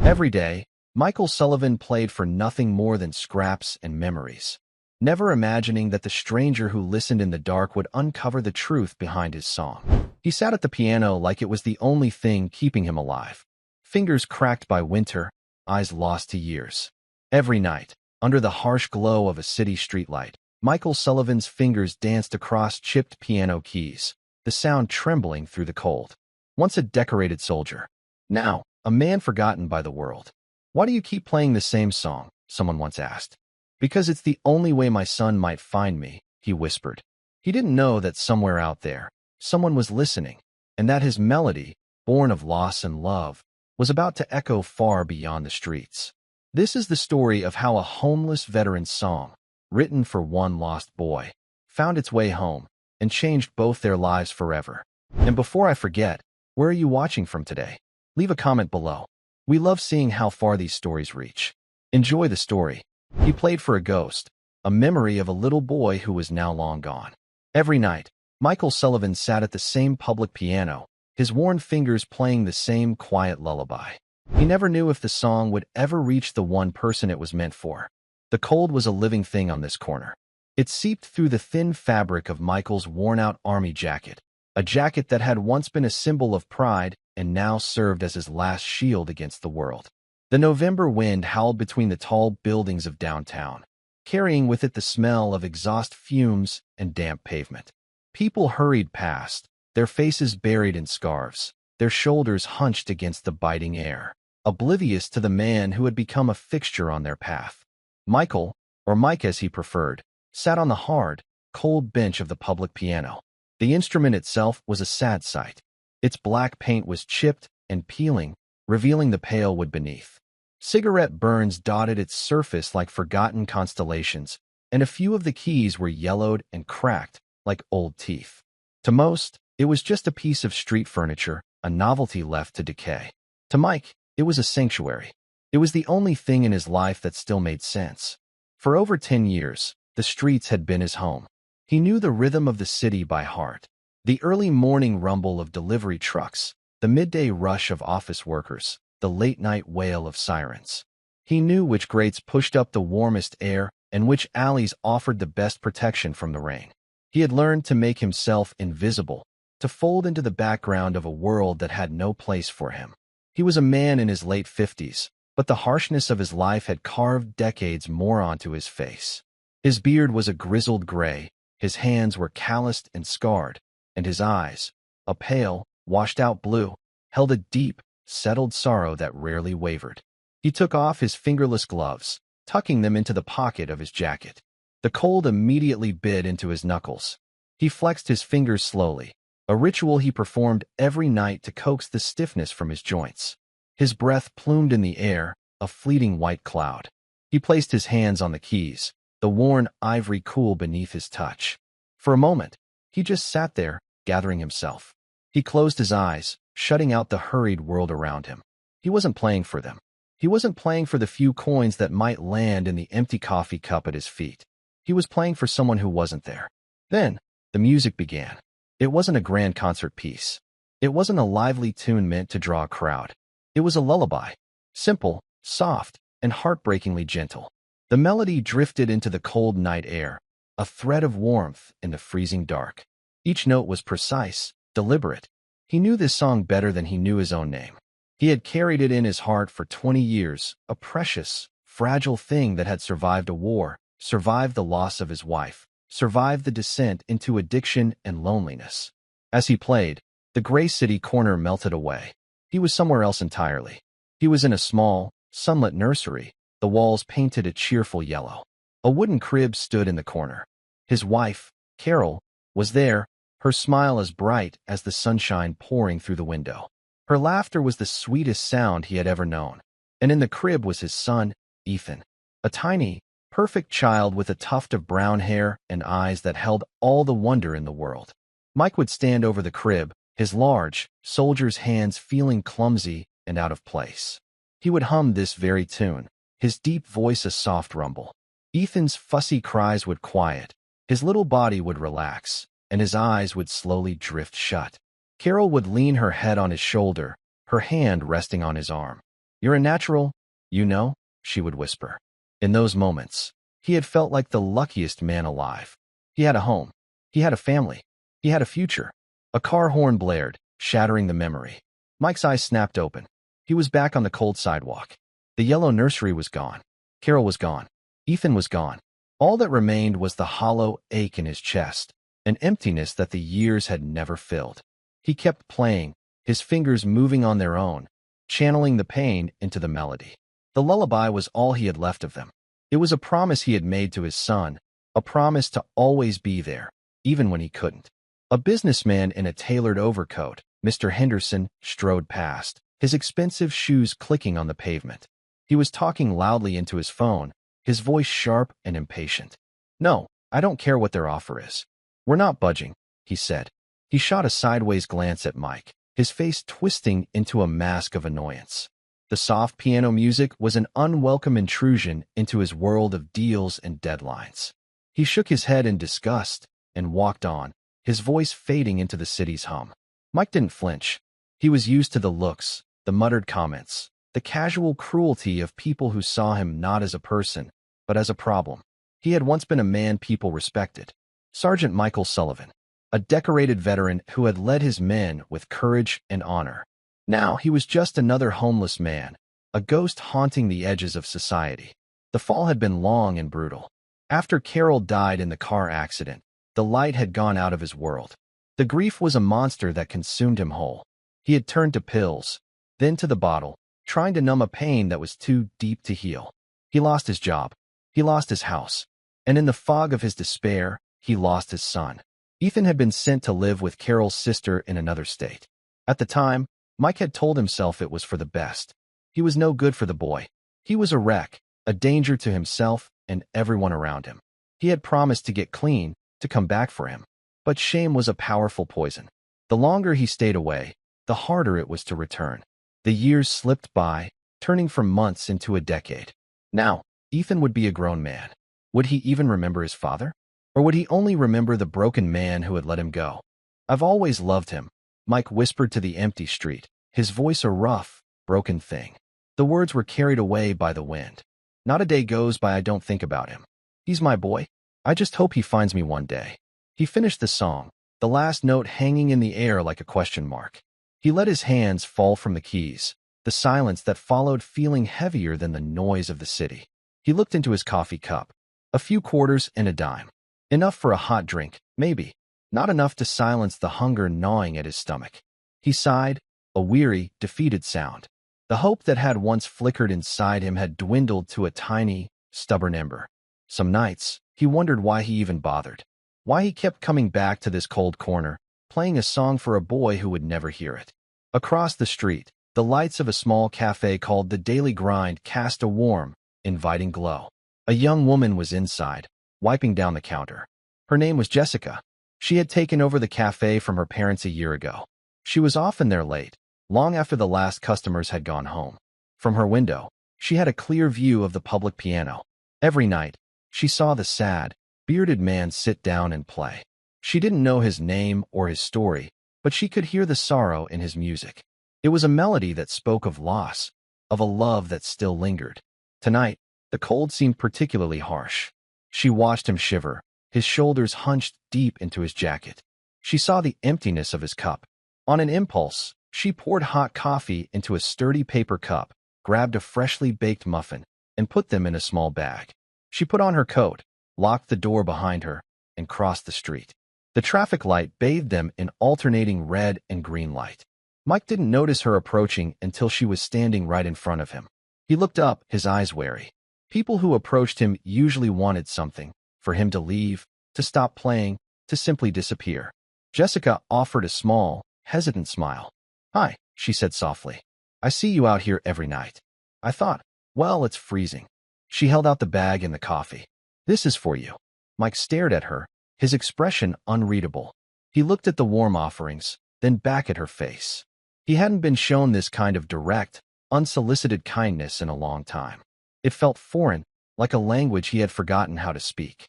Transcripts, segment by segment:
Every day, Michael Sullivan played for nothing more than scraps and memories, never imagining that the stranger who listened in the dark would uncover the truth behind his song. He sat at the piano like it was the only thing keeping him alive, fingers cracked by winter, eyes lost to years. Every night, under the harsh glow of a city streetlight, Michael Sullivan's fingers danced across chipped piano keys, the sound trembling through the cold. Once a decorated soldier, now a man forgotten by the world. "Why do you keep playing the same song?" someone once asked. "Because it's the only way my son might find me," he whispered. He didn't know that somewhere out there, someone was listening, and that his melody, born of loss and love, was about to echo far beyond the streets. This is the story of how a homeless veteran's song, written for one lost boy, found its way home and changed both their lives forever. And before I forget, where are you watching from today? Leave a comment below. We love seeing how far these stories reach. Enjoy the story. He played for a ghost, a memory of a little boy who was now long gone. Every night, Michael Sullivan sat at the same public piano, his worn fingers playing the same quiet lullaby. He never knew if the song would ever reach the one person it was meant for. The cold was a living thing on this corner. It seeped through the thin fabric of Michael's worn-out army jacket, a jacket that had once been a symbol of pride and now served as his last shield against the world. The November wind howled between the tall buildings of downtown, carrying with it the smell of exhaust fumes and damp pavement. People hurried past, their faces buried in scarves, their shoulders hunched against the biting air, oblivious to the man who had become a fixture on their path. Michael, or Mike as he preferred, sat on the hard, cold bench of the public piano. The instrument itself was a sad sight. Its black paint was chipped and peeling, revealing the pale wood beneath. Cigarette burns dotted its surface like forgotten constellations, and a few of the keys were yellowed and cracked like old teeth. To most, it was just a piece of street furniture, a novelty left to decay. To Mike, it was a sanctuary. It was the only thing in his life that still made sense. For over 10 years, the streets had been his home. He knew the rhythm of the city by heart. The early morning rumble of delivery trucks, the midday rush of office workers, the late-night wail of sirens. He knew which grates pushed up the warmest air and which alleys offered the best protection from the rain. He had learned to make himself invisible, to fold into the background of a world that had no place for him. He was a man in his late 50s, but the harshness of his life had carved decades more onto his face. His beard was a grizzled gray, his hands were calloused and scarred, and his eyes, a pale, washed-out blue, held a deep, settled sorrow that rarely wavered. He took off his fingerless gloves, tucking them into the pocket of his jacket. The cold immediately bit into his knuckles. He flexed his fingers slowly, a ritual he performed every night to coax the stiffness from his joints. His breath plumed in the air, a fleeting white cloud. He placed his hands on the keys, the worn ivory cool beneath his touch. For a moment, he just sat there, gathering himself. He closed his eyes, shutting out the hurried world around him. He wasn't playing for them. He wasn't playing for the few coins that might land in the empty coffee cup at his feet. He was playing for someone who wasn't there. Then, the music began. It wasn't a grand concert piece. It wasn't a lively tune meant to draw a crowd. It was a lullaby, simple, soft, and heartbreakingly gentle. The melody drifted into the cold night air, a thread of warmth in the freezing dark. Each note was precise, deliberate. He knew this song better than he knew his own name. He had carried it in his heart for 20 years, a precious, fragile thing that had survived a war, survived the loss of his wife, survived the descent into addiction and loneliness. As he played, the gray city corner melted away. He was somewhere else entirely. He was in a small, sunlit nursery, the walls painted a cheerful yellow. A wooden crib stood in the corner. His wife, Carol, was there, her smile as bright as the sunshine pouring through the window. Her laughter was the sweetest sound he had ever known. And in the crib was his son, Ethan, a tiny, perfect child with a tuft of brown hair and eyes that held all the wonder in the world. Mike would stand over the crib, his large, soldier's hands feeling clumsy and out of place. He would hum this very tune, his deep voice a soft rumble. Ethan's fussy cries would quiet, his little body would relax, and his eyes would slowly drift shut. Carol would lean her head on his shoulder, her hand resting on his arm. You're a natural, you know, she would whisper. In those moments, he had felt like the luckiest man alive. He had a home. He had a family. He had a future. A car horn blared, shattering the memory. Mike's eyes snapped open. He was back on the cold sidewalk. The yellow nursery was gone. Carol was gone. Ethan was gone. All that remained was the hollow ache in his chest, an emptiness that the years had never filled. He kept playing, his fingers moving on their own, channeling the pain into the melody. The lullaby was all he had left of them. It was a promise he had made to his son, a promise to always be there, even when he couldn't. A businessman in a tailored overcoat, Mr. Henderson, strode past, his expensive shoes clicking on the pavement. He was talking loudly into his phone, his voice sharp and impatient. "No, I don't care what their offer is. We're not budging," he said. He shot a sideways glance at Mike, his face twisting into a mask of annoyance. The soft piano music was an unwelcome intrusion into his world of deals and deadlines. He shook his head in disgust and walked on, his voice fading into the city's hum. Mike didn't flinch. He was used to the looks, the muttered comments, the casual cruelty of people who saw him not as a person, but as a problem. He had once been a man people respected. Sergeant Michael Sullivan, a decorated veteran who had led his men with courage and honor. Now he was just another homeless man, a ghost haunting the edges of society. The fall had been long and brutal. After Carol died in the car accident, the light had gone out of his world. The grief was a monster that consumed him whole. He had turned to pills, then to the bottle, trying to numb a pain that was too deep to heal. He lost his job. He lost his house. And in the fog of his despair, he lost his son. Ethan had been sent to live with Carol's sister in another state. At the time, Mike had told himself it was for the best. He was no good for the boy. He was a wreck, a danger to himself and everyone around him. He had promised to get clean, to come back for him. But shame was a powerful poison. The longer he stayed away, the harder it was to return. The years slipped by, turning from months into a decade. Now, Ethan would be a grown man. Would he even remember his father? Or would he only remember the broken man who had let him go? "I've always loved him," Mike whispered to the empty street, his voice a rough, broken thing. The words were carried away by the wind. "Not a day goes by I don't think about him. He's my boy. I just hope he finds me one day." He finished the song, the last note hanging in the air like a question mark. He let his hands fall from the keys, the silence that followed feeling heavier than the noise of the city. He looked into his coffee cup. A few quarters and a dime. Enough for a hot drink, maybe. Not enough to silence the hunger gnawing at his stomach. He sighed, a weary, defeated sound. The hope that had once flickered inside him had dwindled to a tiny, stubborn ember. Some nights, he wondered why he even bothered. Why he kept coming back to this cold corner, playing a song for a boy who would never hear it. Across the street, the lights of a small cafe called The Daily Grind cast a warm, inviting glow. A young woman was inside, wiping down the counter. Her name was Jessica. She had taken over the cafe from her parents a year ago. She was often there late, long after the last customers had gone home. From her window, she had a clear view of the public piano. Every night, she saw the sad, bearded man sit down and play. She didn't know his name or his story, but she could hear the sorrow in his music. It was a melody that spoke of loss, of a love that still lingered. Tonight, the cold seemed particularly harsh. She watched him shiver, his shoulders hunched deep into his jacket. She saw the emptiness of his cup. On an impulse, she poured hot coffee into a sturdy paper cup, grabbed a freshly baked muffin, and put them in a small bag. She put on her coat, locked the door behind her, and crossed the street. The traffic light bathed them in alternating red and green light. Mike didn't notice her approaching until she was standing right in front of him. He looked up, his eyes wary. People who approached him usually wanted something, for him to leave, to stop playing, to simply disappear. Jessica offered a small, hesitant smile. "Hi," she said softly. "I see you out here every night." I thought, "Well, it's freezing." She held out the bag and the coffee. "This is for you." Mike stared at her, his expression unreadable. He looked at the warm offerings, then back at her face. He hadn't been shown this kind of direct, unsolicited kindness in a long time. It felt foreign, like a language he had forgotten how to speak.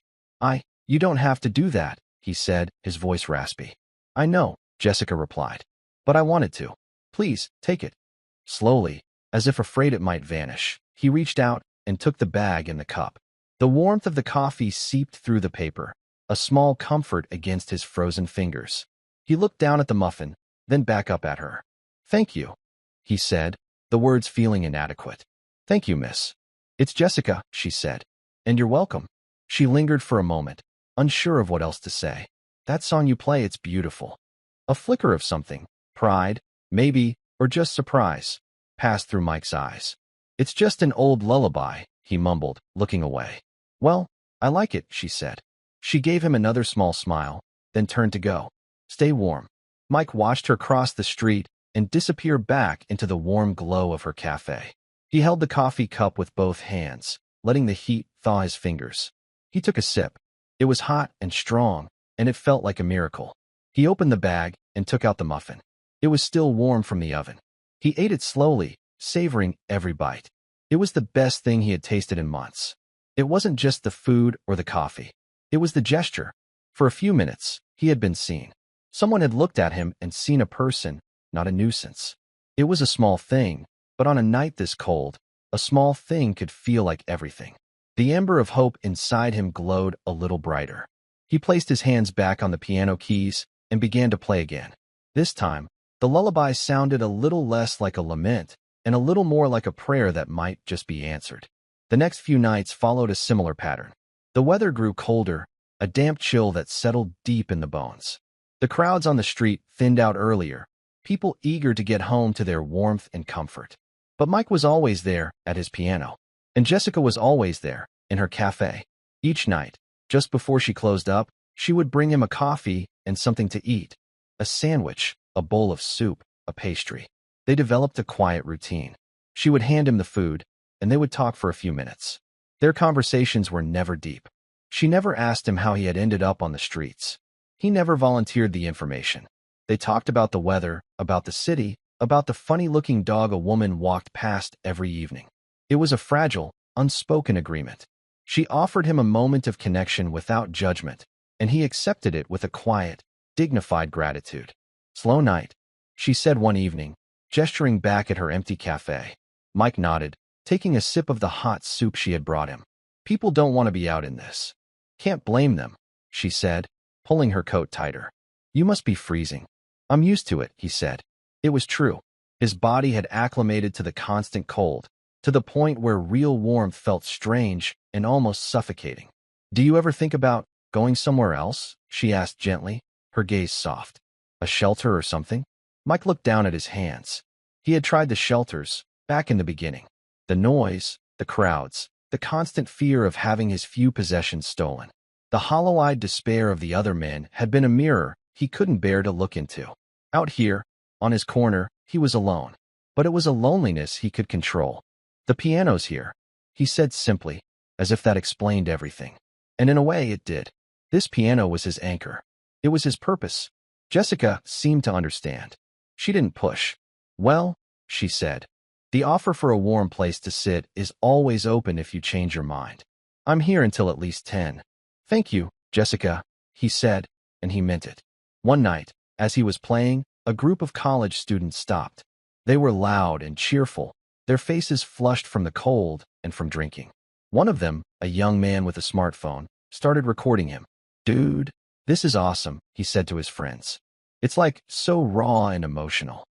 You don't have to do that," he said, his voice raspy. "I know," Jessica replied. "But I wanted to. Please, take it." Slowly, As if afraid it might vanish, he reached out and took the bag and the cup. The warmth of the coffee seeped through the paper, a small comfort against his frozen fingers. He looked down at the muffin, then back up at her. "Thank you," he said, the words feeling inadequate. "Thank you, miss." "It's Jessica," she said. "And you're welcome." She lingered for a moment, unsure of what else to say. "That song you play, it's beautiful." A flicker of something, pride, maybe, or just surprise, passed through Mike's eyes. "It's just an old lullaby," he mumbled, looking away. "Well, I like it," she said. She gave him another small smile, then turned to go. "Stay warm." Mike watched her cross the street and disappear back into the warm glow of her cafe. He held the coffee cup with both hands, letting the heat thaw his fingers. He took a sip. It was hot and strong, and it felt like a miracle. He opened the bag and took out the muffin. It was still warm from the oven. He ate it slowly, savoring every bite. It was the best thing he had tasted in months. It wasn't just the food or the coffee. It was the gesture. For a few minutes, he had been seen. Someone had looked at him and seen a person, not a nuisance. It was a small thing, but on a night this cold, a small thing could feel like everything. The ember of hope inside him glowed a little brighter. He placed his hands back on the piano keys and began to play again. This time, the lullaby sounded a little less like a lament and a little more like a prayer that might just be answered. The next few nights followed a similar pattern. The weather grew colder, a damp chill that settled deep in the bones. The crowds on the street thinned out earlier, people eager to get home to their warmth and comfort. But Mike was always there at his piano, and Jessica was always there in her cafe. Each night, just before she closed up, she would bring him a coffee and something to eat, a sandwich, a bowl of soup, a pastry. They developed a quiet routine. She would hand him the food, and they would talk for a few minutes. Their conversations were never deep. She never asked him how he had ended up on the streets. He never volunteered the information. They talked about the weather, about the city, about the funny-looking dog a woman walked past every evening. It was a fragile, unspoken agreement. She offered him a moment of connection without judgment, and he accepted it with a quiet, dignified gratitude. "Slow night," she said one evening, gesturing back at her empty cafe. Mike nodded, taking a sip of the hot soup she had brought him. "People don't want to be out in this." "Can't blame them," she said, pulling her coat tighter. "You must be freezing." "I'm used to it," he said. It was true. His body had acclimated to the constant cold, to the point where real warmth felt strange and almost suffocating. "Do you ever think about going somewhere else?" she asked gently, her gaze soft. "A shelter or something?" Mike looked down at his hands. He had tried the shelters, back in the beginning. The noise, the crowds, the constant fear of having his few possessions stolen. The hollow-eyed despair of the other men had been a mirror he couldn't bear to look into. Out here, on his corner, he was alone. But it was a loneliness he could control. "The piano's here," he said simply, as if that explained everything. And in a way, it did. This piano was his anchor. It was his purpose. Jessica seemed to understand. She didn't push. "Well," she said, "the offer for a warm place to sit is always open if you change your mind. I'm here until at least 10. "Thank you, Jessica," he said, and he meant it. One night, as he was playing, a group of college students stopped. They were loud and cheerful, their faces flushed from the cold and from drinking. One of them, a young man with a smartphone, started recording him. "Dude, this is awesome," he said to his friends. "It's like so raw and emotional."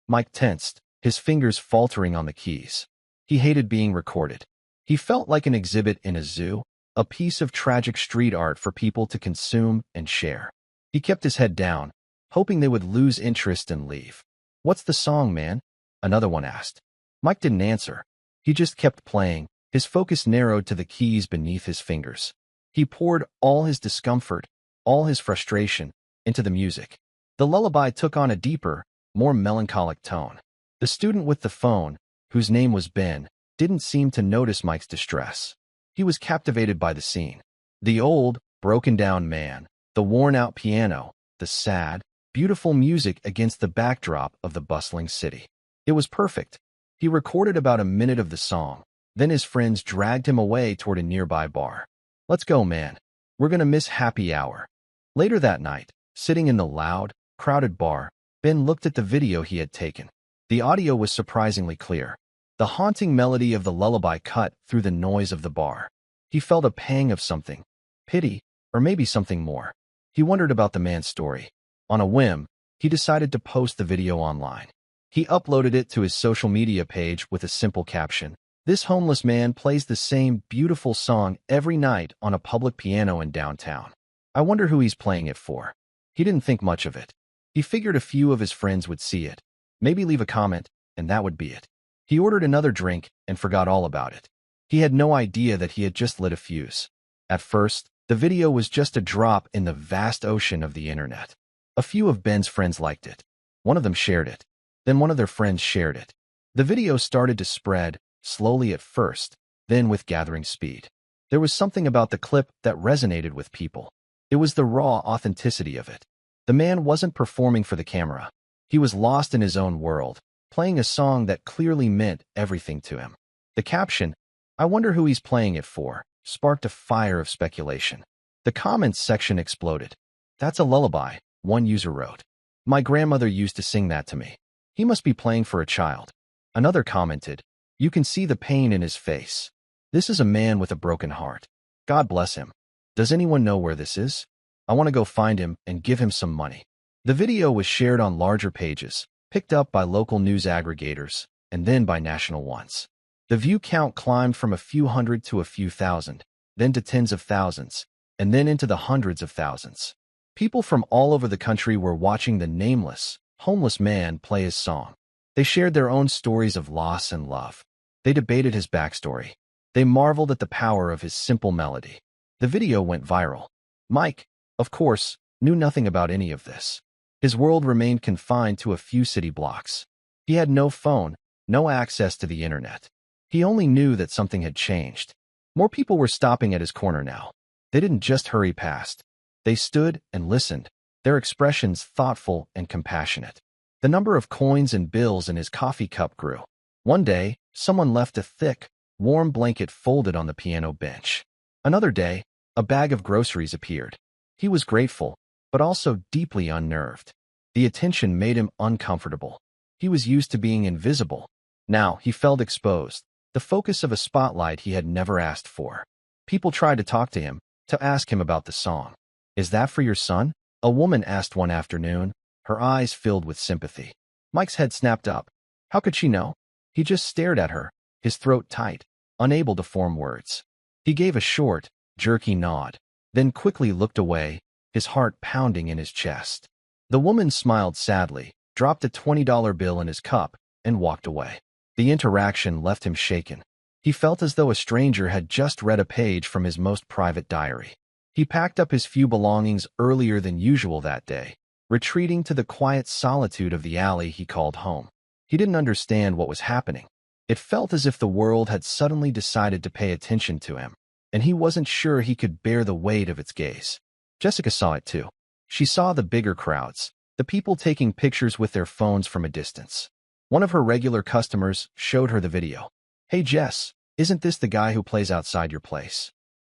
Mike tensed, his fingers faltering on the keys. He hated being recorded. He felt like an exhibit in a zoo, a piece of tragic street art for people to consume and share. He kept his head down, hoping they would lose interest and leave. "What's the song, man?" another one asked. Mike didn't answer. He just kept playing, his focus narrowed to the keys beneath his fingers. He poured all his discomfort, all his frustration, into the music. The lullaby took on a deeper, more melancholic tone. The student with the phone, whose name was Ben, didn't seem to notice Mike's distress. He was captivated by the scene. The old, broken-down man, the worn-out piano, the sad, beautiful music against the backdrop of the bustling city. It was perfect. He recorded about a minute of the song. Then his friends dragged him away toward a nearby bar. "Let's go, man. We're gonna miss happy hour." Later that night, sitting in the loud, crowded bar, Ben looked at the video he had taken. The audio was surprisingly clear. The haunting melody of the lullaby cut through the noise of the bar. He felt a pang of something, pity, or maybe something more. He wondered about the man's story. On a whim, he decided to post the video online. He uploaded it to his social media page with a simple caption. This homeless man plays the same beautiful song every night on a public piano in downtown. I wonder who he's playing it for. He didn't think much of it. He figured a few of his friends would see it, maybe leave a comment, and that would be it. He ordered another drink and forgot all about it. He had no idea that he had just lit a fuse. At first, the video was just a drop in the vast ocean of the internet. A few of Ben's friends liked it. One of them shared it. Then one of their friends shared it. The video started to spread, slowly at first, then with gathering speed. There was something about the clip that resonated with people. It was the raw authenticity of it. The man wasn't performing for the camera. He was lost in his own world, playing a song that clearly meant everything to him. The caption, "I wonder who he's playing it for," sparked a fire of speculation. The comments section exploded. "That's a lullaby," one user wrote. "My grandmother used to sing that to me. He must be playing for a child." Another commented, "You can see the pain in his face. This is a man with a broken heart. God bless him. Does anyone know where this is? I want to go find him and give him some money." The video was shared on larger pages, picked up by local news aggregators, and then by national ones. The view count climbed from a few hundred to a few thousand, then to tens of thousands, and then into the hundreds of thousands. People from all over the country were watching the nameless, homeless man play his song. They shared their own stories of loss and love. They debated his backstory. They marveled at the power of his simple melody. The video went viral. Mike, of course, knew nothing about any of this. His world remained confined to a few city blocks. He had no phone, no access to the internet. He only knew that something had changed. More people were stopping at his corner now. They didn't just hurry past. They stood and listened, their expressions thoughtful and compassionate. The number of coins and bills in his coffee cup grew. One day, someone left a thick, warm blanket folded on the piano bench. Another day, a bag of groceries appeared. He was grateful, but also deeply unnerved. The attention made him uncomfortable. He was used to being invisible. Now he felt exposed, the focus of a spotlight he had never asked for. People tried to talk to him, to ask him about the song. "Is that for your son?" a woman asked one afternoon, her eyes filled with sympathy. Mike's head snapped up. How could she know? He just stared at her, his throat tight, unable to form words. He gave a short, jerky nod, then quickly looked away, his heart pounding in his chest. The woman smiled sadly, dropped a $20 bill in his cup, and walked away. The interaction left him shaken. He felt as though a stranger had just read a page from his most private diary. He packed up his few belongings earlier than usual that day, retreating to the quiet solitude of the alley he called home. He didn't understand what was happening. It felt as if the world had suddenly decided to pay attention to him, and he wasn't sure he could bear the weight of its gaze. Jessica saw it too. She saw the bigger crowds, the people taking pictures with their phones from a distance. One of her regular customers showed her the video. "Hey Jess, isn't this the guy who plays outside your place?"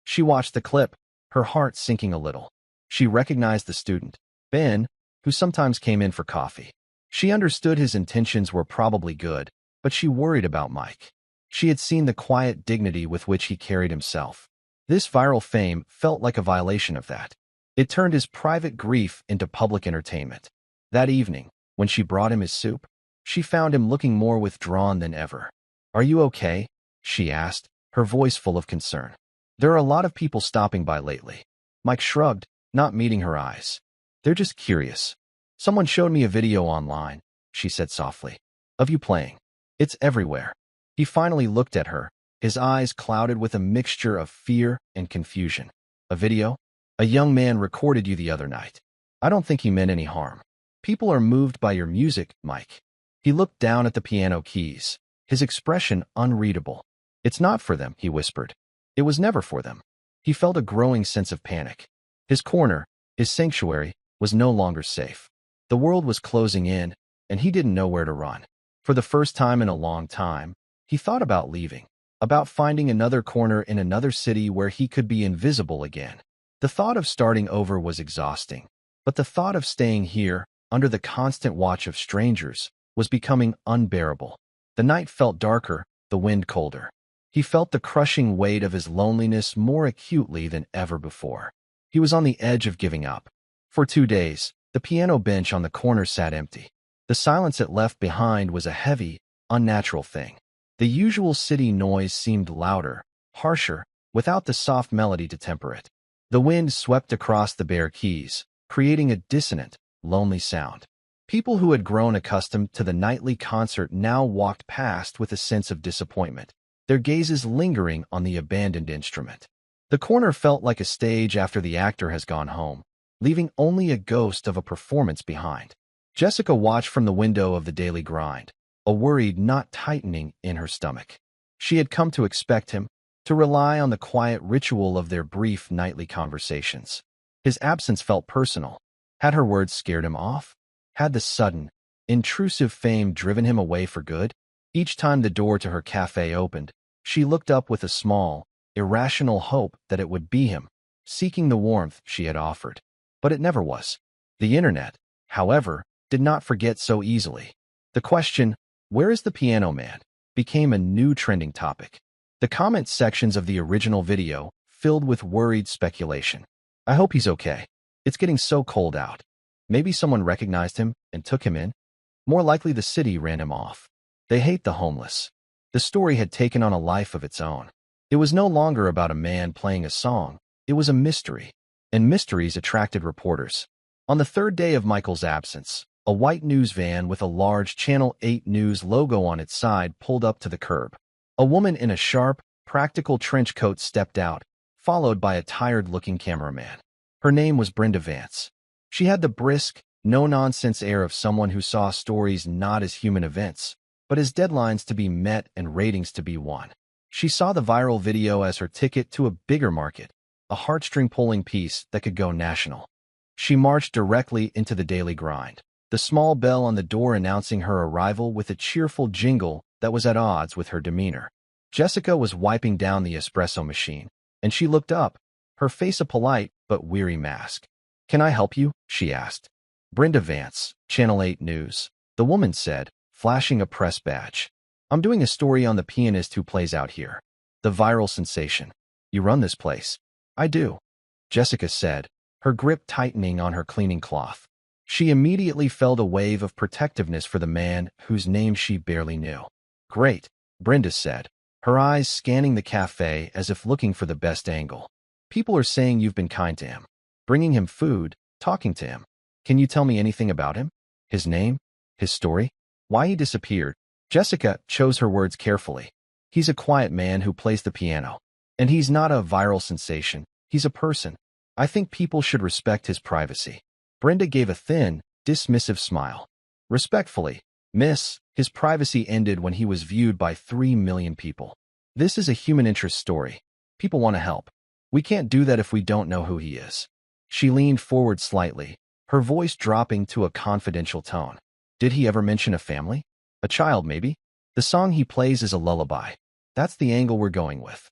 She watched the clip, her heart sinking a little. She recognized the student, Ben, who sometimes came in for coffee. She understood his intentions were probably good, but she worried about Mike. She had seen the quiet dignity with which he carried himself. This viral fame felt like a violation of that. It turned his private grief into public entertainment. That evening, when she brought him his soup, she found him looking more withdrawn than ever. "Are you okay?" she asked, her voice full of concern. "There are a lot of people stopping by lately." Mike shrugged, not meeting her eyes. "They're just curious. Someone showed me a video online," she said softly. "Of you playing. It's everywhere." He finally looked at her, his eyes clouded with a mixture of fear and confusion. "A video? A young man recorded you the other night. I don't think he meant any harm. People are moved by your music, Mike." He looked down at the piano keys, his expression unreadable. "It's not for them," he whispered. "It was never for them." He felt a growing sense of panic. His corner, his sanctuary, was no longer safe. The world was closing in, and he didn't know where to run. For the first time in a long time, he thought about leaving, about finding another corner in another city where he could be invisible again. The thought of starting over was exhausting, but the thought of staying here, under the constant watch of strangers, was becoming unbearable. The night felt darker, the wind colder. He felt the crushing weight of his loneliness more acutely than ever before. He was on the edge of giving up. For 2 days, the piano bench on the corner sat empty. The silence it left behind was a heavy, unnatural thing. The usual city noise seemed louder, harsher, without the soft melody to temper it. The wind swept across the bare keys, creating a dissonant, lonely sound. People who had grown accustomed to the nightly concert now walked past with a sense of disappointment, their gazes lingering on the abandoned instrument. The corner felt like a stage after the actor has gone home, leaving only a ghost of a performance behind. Jessica watched from the window of the daily grind, a worried knot tightening in her stomach. She had come to expect him, to rely on the quiet ritual of their brief nightly conversations. His absence felt personal. Had her words scared him off? Had the sudden, intrusive fame driven him away for good? Each time the door to her cafe opened, she looked up with a small, irrational hope that it would be him, seeking the warmth she had offered. But it never was. The internet, however, did not forget so easily. The question, "Where is the piano man?" became a new trending topic. The comment sections of the original video filled with worried speculation. "I hope he's okay. It's getting so cold out. Maybe someone recognized him and took him in. More likely the city ran him off. They hate the homeless." The story had taken on a life of its own. It was no longer about a man playing a song. It was a mystery. And mysteries attracted reporters. On the third day of Michael's absence, a white news van with a large Channel 8 News logo on its side pulled up to the curb. A woman in a sharp, practical trench coat stepped out, followed by a tired-looking cameraman. Her name was Brenda Vance. She had the brisk, no-nonsense air of someone who saw stories not as human events, but as deadlines to be met and ratings to be won. She saw the viral video as her ticket to a bigger market, a heartstring-pulling piece that could go national. She marched directly into the daily grind, the small bell on the door announcing her arrival with a cheerful jingle that was at odds with her demeanor. Jessica was wiping down the espresso machine, and she looked up, her face a polite but weary mask. "Can I help you?" she asked. "Brenda Vance, Channel 8 News," the woman said, flashing a press badge. "I'm doing a story on the pianist who plays out here. The viral sensation. You run this place?" "I do," Jessica said, her grip tightening on her cleaning cloth. She immediately felt a wave of protectiveness for the man whose name she barely knew. "Great," Brenda said, her eyes scanning the cafe as if looking for the best angle. "People are saying you've been kind to him, bringing him food, talking to him. Can you tell me anything about him? His name? His story? Why he disappeared?" Jessica chose her words carefully. "He's a quiet man who plays the piano. And he's not a viral sensation. He's a person. I think people should respect his privacy." Brenda gave a thin, dismissive smile. "Respectfully, miss, his privacy ended when he was viewed by 3 million people. This is a human interest story. People want to help. We can't do that if we don't know who he is." She leaned forward slightly, her voice dropping to a confidential tone. "Did he ever mention a family? A child, maybe? The song he plays is a lullaby. That's the angle we're going with."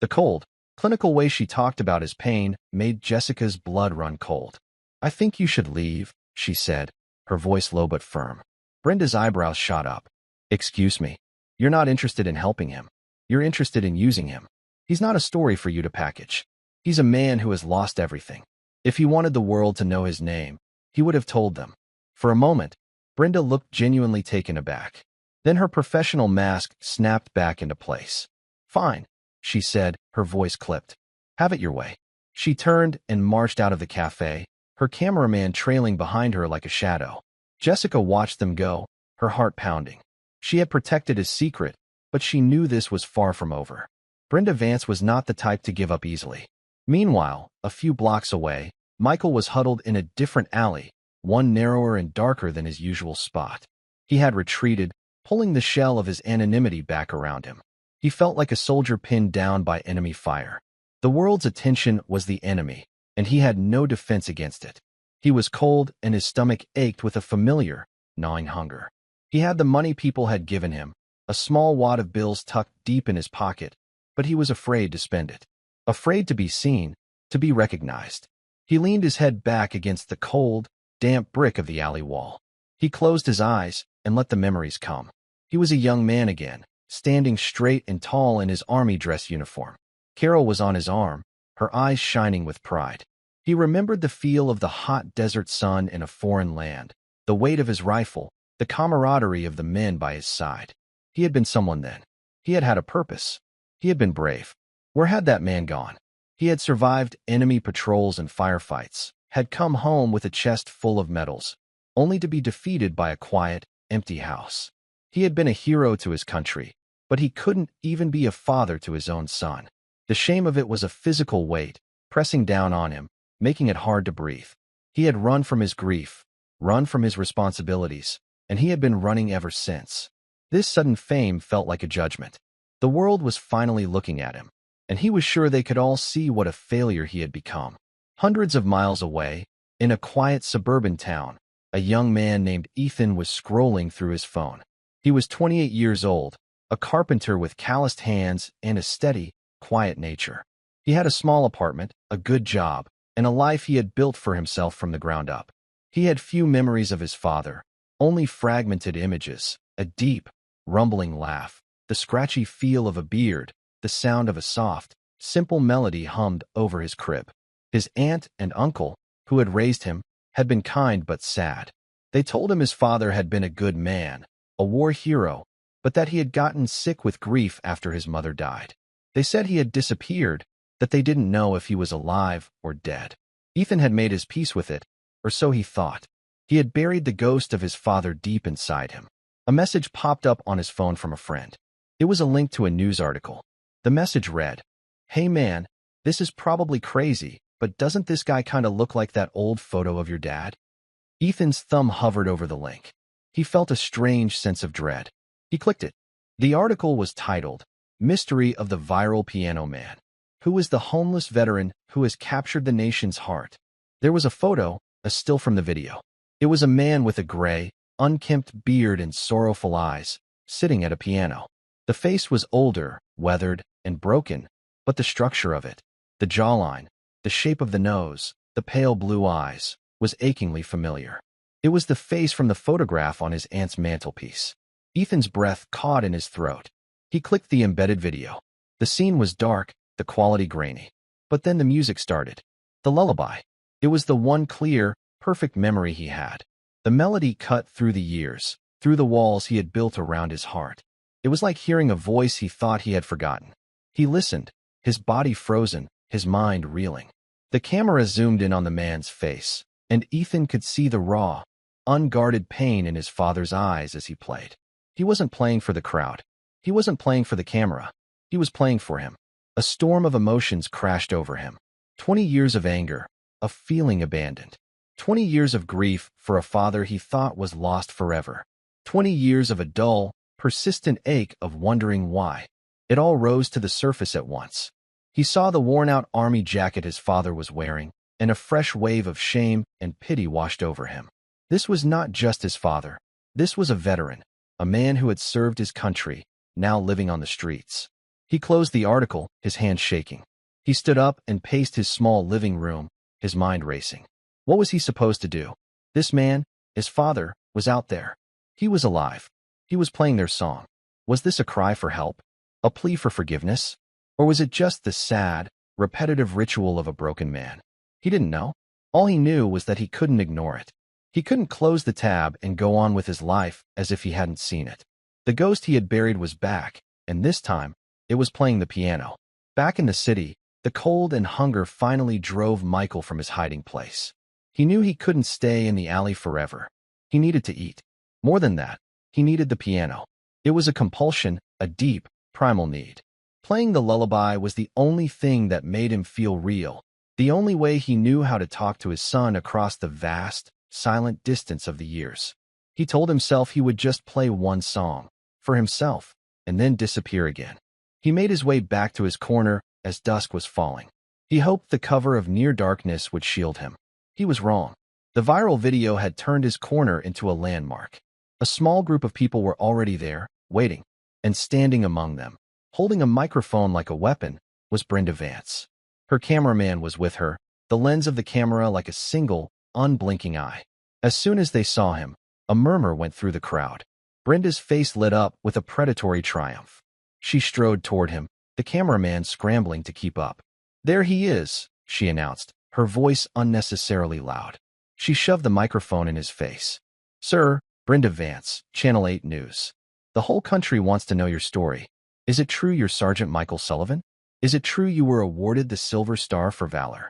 The cold, clinical way she talked about his pain made Jessica's blood run cold. "I think you should leave," she said, her voice low but firm. Brenda's eyebrows shot up. "Excuse me. You're not interested in helping him. You're interested in using him. He's not a story for you to package. He's a man who has lost everything. If he wanted the world to know his name, he would have told them." For a moment, Brenda looked genuinely taken aback. Then her professional mask snapped back into place. "Fine," she said, her voice clipped. "Have it your way." She turned and marched out of the cafe, her cameraman trailing behind her like a shadow. Jessica watched them go, her heart pounding. She had protected his secret, but she knew this was far from over. Brenda Vance was not the type to give up easily. Meanwhile, a few blocks away, Michael was huddled in a different alley, one narrower and darker than his usual spot. He had retreated, pulling the shell of his anonymity back around him. He felt like a soldier pinned down by enemy fire. The world's attention was the enemy, and he had no defense against it. He was cold, and his stomach ached with a familiar, gnawing hunger. He had the money people had given him, a small wad of bills tucked deep in his pocket, but he was afraid to spend it. Afraid to be seen, to be recognized. He leaned his head back against the cold, damp brick of the alley wall. He closed his eyes and let the memories come. He was a young man again, standing straight and tall in his army dress uniform. Carol was on his arm, her eyes shining with pride. He remembered the feel of the hot desert sun in a foreign land, the weight of his rifle, the camaraderie of the men by his side. He had been someone then. He had had a purpose. He had been brave. Where had that man gone? He had survived enemy patrols and firefights, had come home with a chest full of medals, only to be defeated by a quiet, empty house. He had been a hero to his country, but he couldn't even be a father to his own son. The shame of it was a physical weight, pressing down on him, making it hard to breathe. He had run from his grief, run from his responsibilities, and he had been running ever since. This sudden fame felt like a judgment. The world was finally looking at him, and he was sure they could all see what a failure he had become. Hundreds of miles away, in a quiet suburban town, a young man named Ethan was scrolling through his phone. He was 28 years old, a carpenter with calloused hands and a steady, quiet nature. He had a small apartment, a good job, and a life he had built for himself from the ground up. He had few memories of his father, only fragmented images, a deep, rumbling laugh, the scratchy feel of a beard, the sound of a soft, simple melody hummed over his crib. His aunt and uncle, who had raised him, had been kind but sad. They told him his father had been a good man, a war hero, but that he had gotten sick with grief after his mother died. They said he had disappeared, that they didn't know if he was alive or dead. Ethan had made his peace with it, or so he thought. He had buried the ghost of his father deep inside him. A message popped up on his phone from a friend. It was a link to a news article. The message read, "Hey man, this is probably crazy, but doesn't this guy kinda look like that old photo of your dad?" Ethan's thumb hovered over the link. He felt a strange sense of dread. He clicked it. The article was titled, "Mystery of the Viral Piano Man. Who is the homeless veteran who has captured the nation's heart?" There was a photo, a still from the video. It was a man with a gray, unkempt beard and sorrowful eyes, sitting at a piano. The face was older, weathered, and broken, but the structure of it, the jawline, the shape of the nose, the pale blue eyes, was achingly familiar. It was the face from the photograph on his aunt's mantelpiece. Ethan's breath caught in his throat. He clicked the embedded video. The scene was dark, the quality grainy. But then the music started. The lullaby. It was the one clear, perfect memory he had. The melody cut through the years, through the walls he had built around his heart. It was like hearing a voice he thought he had forgotten. He listened, his body frozen, his mind reeling. The camera zoomed in on the man's face, and Ethan could see the raw, unguarded pain in his father's eyes as he played. He wasn't playing for the crowd. He wasn't playing for the camera. He was playing for him. A storm of emotions crashed over him. 20 years of anger, of feeling abandoned. 20 years of grief for a father he thought was lost forever. 20 years of a dull, persistent ache of wondering why. It all rose to the surface at once. He saw the worn-out army jacket his father was wearing, and a fresh wave of shame and pity washed over him. This was not just his father. This was a veteran, a man who had served his country, now living on the streets. He closed the article, his hands shaking. He stood up and paced his small living room, his mind racing. What was he supposed to do? This man, his father, was out there. He was alive. He was playing their song. Was this a cry for help? A plea for forgiveness? Or was it just the sad, repetitive ritual of a broken man? He didn't know. All he knew was that he couldn't ignore it. He couldn't close the tab and go on with his life as if he hadn't seen it. The ghost he had buried was back, and this time, it was playing the piano. Back in the city, the cold and hunger finally drove Michael from his hiding place. He knew he couldn't stay in the alley forever. He needed to eat. More than that, he needed the piano. It was a compulsion, a deep, primal need. Playing the lullaby was the only thing that made him feel real, the only way he knew how to talk to his son across the vast, silent distance of the years. He told himself he would just play one song, for himself, and then disappear again. He made his way back to his corner as dusk was falling. He hoped the cover of Near Darkness would shield him. He was wrong. The viral video had turned his corner into a landmark. A small group of people were already there, waiting, and standing among them, holding a microphone like a weapon, was Brenda Vance. Her cameraman was with her, the lens of the camera like a single, unblinking eye. As soon as they saw him, a murmur went through the crowd. Brenda's face lit up with a predatory triumph. She strode toward him, the cameraman scrambling to keep up. "There he is," she announced, her voice unnecessarily loud. She shoved the microphone in his face. "Sir, Brenda Vance, Channel 8 News. The whole country wants to know your story. Is it true you're Sergeant Michael Sullivan? Is it true you were awarded the Silver Star for valor?"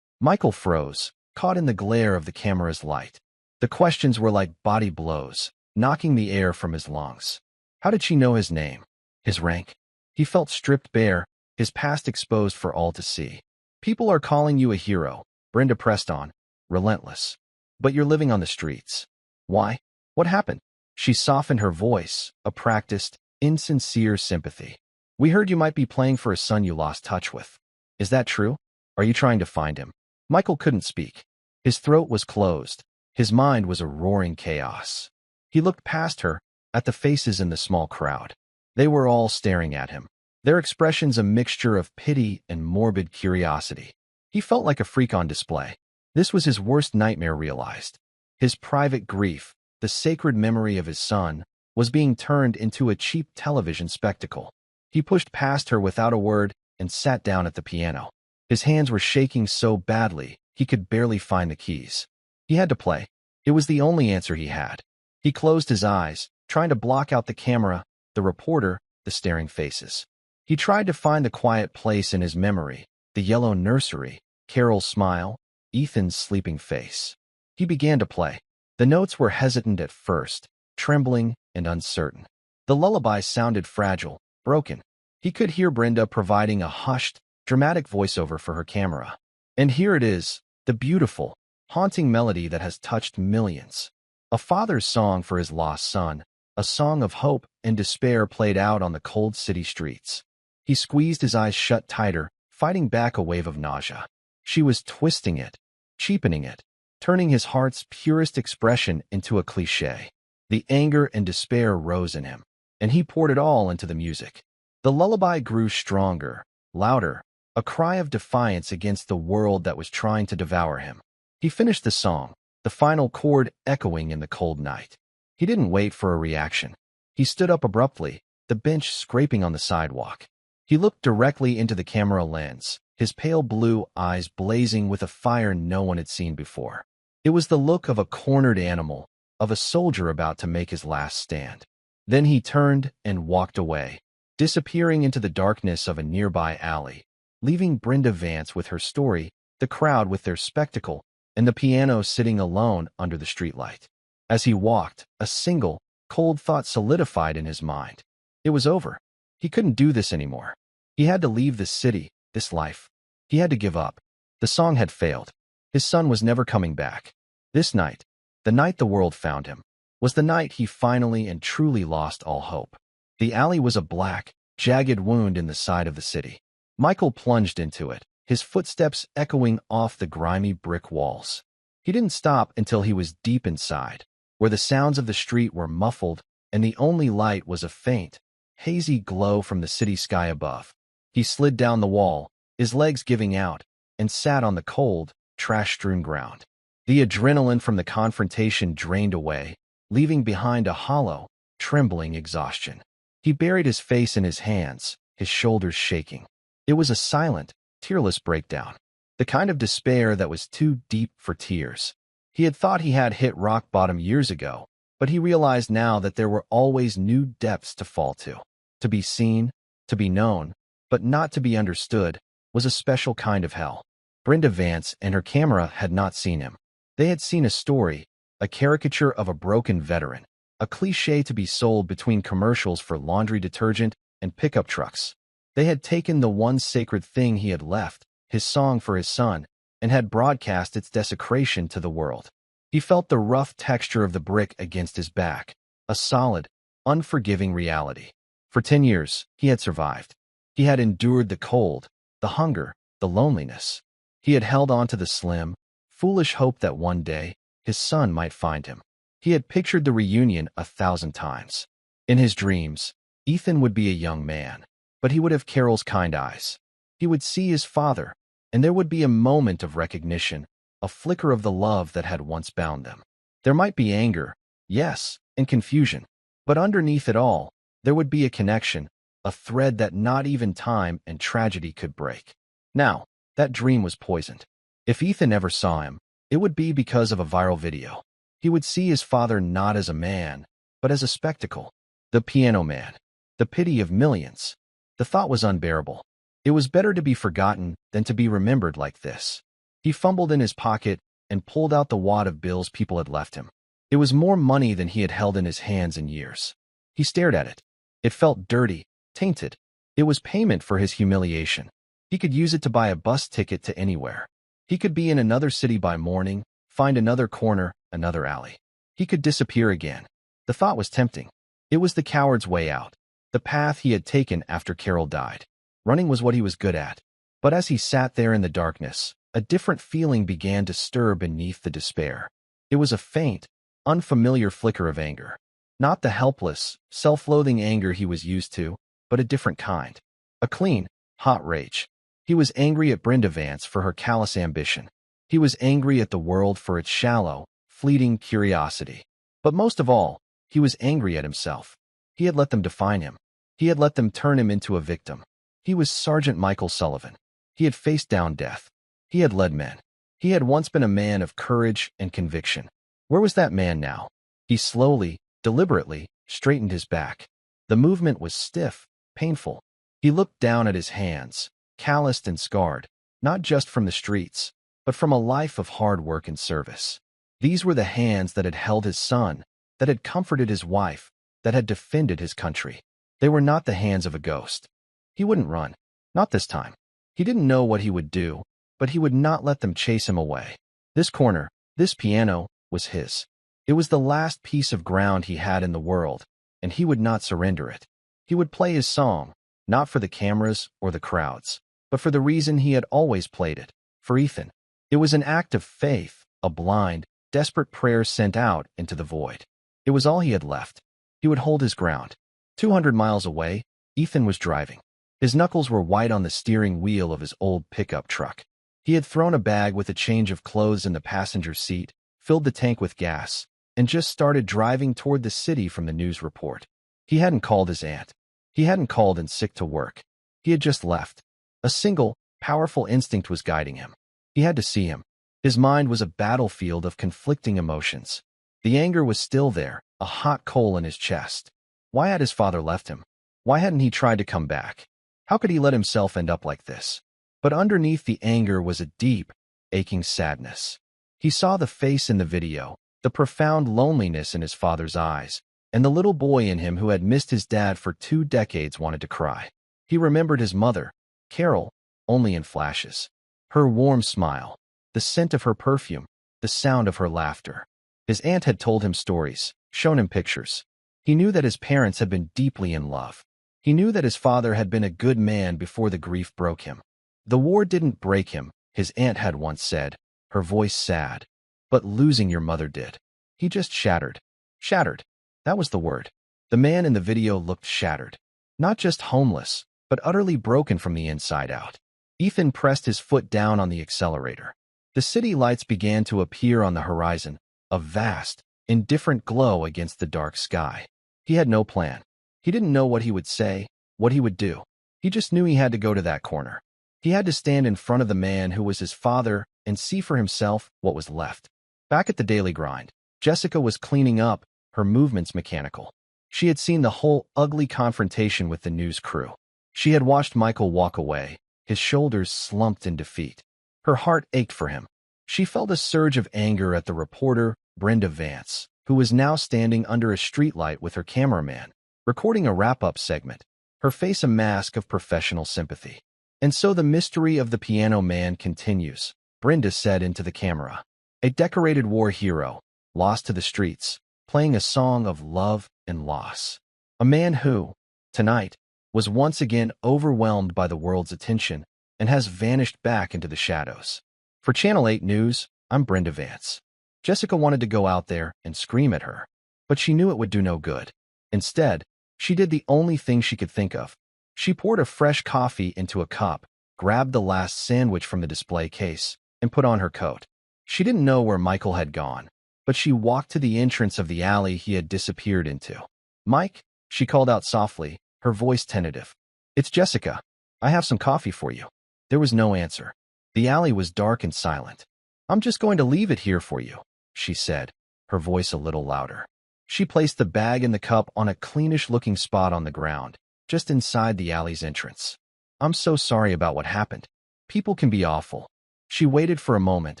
Michael froze, caught in the glare of the camera's light. The questions were like body blows, knocking the air from his lungs. How did she know his name? His rank? He felt stripped bare, his past exposed for all to see. "People are calling you a hero," Brenda pressed on, relentless. "But you're living on the streets. Why? What happened?" She softened her voice, a practiced, insincere sympathy. "We heard you might be playing for a son you lost touch with. Is that true? Are you trying to find him?" Michael couldn't speak. His throat was closed. His mind was a roaring chaos. He looked past her, at the faces in the small crowd. They were all staring at him, their expressions a mixture of pity and morbid curiosity. He felt like a freak on display. This was his worst nightmare realized. His private grief, the sacred memory of his son, was being turned into a cheap television spectacle. He pushed past her without a word and sat down at the piano. His hands were shaking so badly, he could barely find the keys. He had to play. It was the only answer he had. He closed his eyes, trying to block out the camera, the reporter, the staring faces. He tried to find the quiet place in his memory, the yellow nursery, Carol's smile, Ethan's sleeping face. He began to play. The notes were hesitant at first, trembling and uncertain. The lullaby sounded fragile, broken. He could hear Brenda providing a hushed, dramatic voiceover for her camera. And here it is, the beautiful, haunting melody that has touched millions. A father's song for his lost son, a song of hope and despair played out on the cold city streets. He squeezed his eyes shut tighter, fighting back a wave of nausea. She was twisting it, cheapening it, turning his heart's purest expression into a cliché. The anger and despair rose in him, and he poured it all into the music. The lullaby grew stronger, louder, a cry of defiance against the world that was trying to devour him. He finished the song, the final chord echoing in the cold night. He didn't wait for a reaction. He stood up abruptly, the bench scraping on the sidewalk. He looked directly into the camera lens, his pale blue eyes blazing with a fire no one had seen before. It was the look of a cornered animal, of a soldier about to make his last stand. Then he turned and walked away, disappearing into the darkness of a nearby alley, leaving Brenda Vance with her story, the crowd with their spectacle, and the piano sitting alone under the streetlight. As he walked, a single, cold thought solidified in his mind. It was over. He couldn't do this anymore. He had to leave this city, this life. He had to give up. The song had failed. His son was never coming back. This night, the night the world found him, was the night he finally and truly lost all hope. The alley was a black, jagged wound in the side of the city. Michael plunged into it, his footsteps echoing off the grimy brick walls. He didn't stop until he was deep inside, where the sounds of the street were muffled and the only light was a faint, hazy glow from the city sky above. He slid down the wall, his legs giving out, and sat on the cold, trash-strewn ground. The adrenaline from the confrontation drained away, leaving behind a hollow, trembling exhaustion. He buried his face in his hands, his shoulders shaking. It was a silent, tearless breakdown, the kind of despair that was too deep for tears. He had thought he had hit rock bottom years ago, but he realized now that there were always new depths to fall to. To be seen, to be known, but not to be understood, was a special kind of hell. Brenda Vance and her camera had not seen him. They had seen a story, a caricature of a broken veteran, a cliché to be sold between commercials for laundry detergent and pickup trucks. They had taken the one sacred thing he had left, his song for his son, and had broadcast its desecration to the world. He felt the rough texture of the brick against his back, a solid, unforgiving reality. For 10 years, he had survived. He had endured the cold, the hunger, the loneliness. He had held on to the slim, foolish hope that one day, his son might find him. He had pictured the reunion 1,000 times. In his dreams, Ethan would be a young man, but he would have Carol's kind eyes. He would see his father, and there would be a moment of recognition, a flicker of the love that had once bound them. There might be anger, yes, and confusion, But underneath it all, there would be a connection, a thread that not even time and tragedy could break. Now, that dream was poisoned. If Ethan ever saw him, it would be because of a viral video. He would see his father not as a man, but as a spectacle. The piano man. The pity of millions. The thought was unbearable. It was better to be forgotten than to be remembered like this. He fumbled in his pocket and pulled out the wad of bills people had left him. It was more money than he had held in his hands in years. He stared at it. It felt dirty, tainted. It was payment for his humiliation. He could use it to buy a bus ticket to anywhere. He could be in another city by morning, find another corner, another alley. He could disappear again. The thought was tempting. It was the coward's way out. The path he had taken after Carol died. Running was what he was good at. But as he sat there in the darkness, a different feeling began to stir beneath the despair. It was a faint, unfamiliar flicker of anger. Not the helpless, self-loathing anger he was used to, but a different kind. A clean, hot rage. He was angry at Brenda Vance for her callous ambition. He was angry at the world for its shallow, fleeting curiosity. But most of all, he was angry at himself. He had let them define him. He had let them turn him into a victim. He was Sergeant Michael Sullivan. He had faced down death. He had led men. He had once been a man of courage and conviction. Where was that man now? He slowly, deliberately, straightened his back. The movement was stiff, painful. He looked down at his hands, calloused and scarred, not just from the streets, but from a life of hard work and service. These were the hands that had held his son, that had comforted his wife, that had defended his country. They were not the hands of a ghost. He wouldn't run. Not this time. He didn't know what he would do, but he would not let them chase him away. This corner, this piano, was his. It was the last piece of ground he had in the world, and he would not surrender it. He would play his song, not for the cameras or the crowds, but for the reason he had always played it, for Ethan. It was an act of faith, a blind, desperate prayer sent out into the void. It was all he had left. He would hold his ground. 200 miles away, Ethan was driving. His knuckles were white on the steering wheel of his old pickup truck. He had thrown a bag with a change of clothes in the passenger seat, filled the tank with gas, and just started driving toward the city from the news report. He hadn't called his aunt. He hadn't called in sick to work. He had just left. A single, powerful instinct was guiding him. He had to see him. His mind was a battlefield of conflicting emotions. The anger was still there, a hot coal in his chest. Why had his father left him? Why hadn't he tried to come back? How could he let himself end up like this? But underneath the anger was a deep, aching sadness. He saw the face in the video, the profound loneliness in his father's eyes, and the little boy in him who had missed his dad for 2 decades wanted to cry. He remembered his mother, Carol, only in flashes. Her warm smile, the scent of her perfume, the sound of her laughter. His aunt had told him stories, shown him pictures. He knew that his parents had been deeply in love. He knew that his father had been a good man before the grief broke him. The war didn't break him, his aunt had once said, her voice sad. But losing your mother did. He just shattered. Shattered. That was the word. The man in the video looked shattered. Not just homeless, but utterly broken from the inside out. Ethan pressed his foot down on the accelerator. The city lights began to appear on the horizon, a vast, indifferent glow against the dark sky. He had no plan. He didn't know what he would say, what he would do. He just knew he had to go to that corner. He had to stand in front of the man who was his father and see for himself what was left. Back at the daily grind, Jessica was cleaning up, her movements mechanical. She had seen the whole ugly confrontation with the news crew. She had watched Michael walk away, his shoulders slumped in defeat. Her heart ached for him. She felt a surge of anger at the reporter, Brenda Vance, who was now standing under a streetlight with her cameraman, recording a wrap-up segment, her face a mask of professional sympathy. And so the mystery of the piano man continues, Brenda said into the camera. A decorated war hero, lost to the streets, playing a song of love and loss. A man who, tonight, was once again overwhelmed by the world's attention and has vanished back into the shadows. For Channel 8 News, I'm Brenda Vance. Jessica wanted to go out there and scream at her, but she knew it would do no good. Instead, she did the only thing she could think of. She poured a fresh coffee into a cup, grabbed the last sandwich from the display case, and put on her coat. She didn't know where Michael had gone, but she walked to the entrance of the alley he had disappeared into. Mike, she called out softly, her voice tentative. It's Jessica. I have some coffee for you. There was no answer. The alley was dark and silent. I'm just going to leave it here for you, she said, her voice a little louder. She placed the bag and the cup on a cleanish-looking spot on the ground, just inside the alley's entrance. I'm so sorry about what happened. People can be awful. She waited for a moment,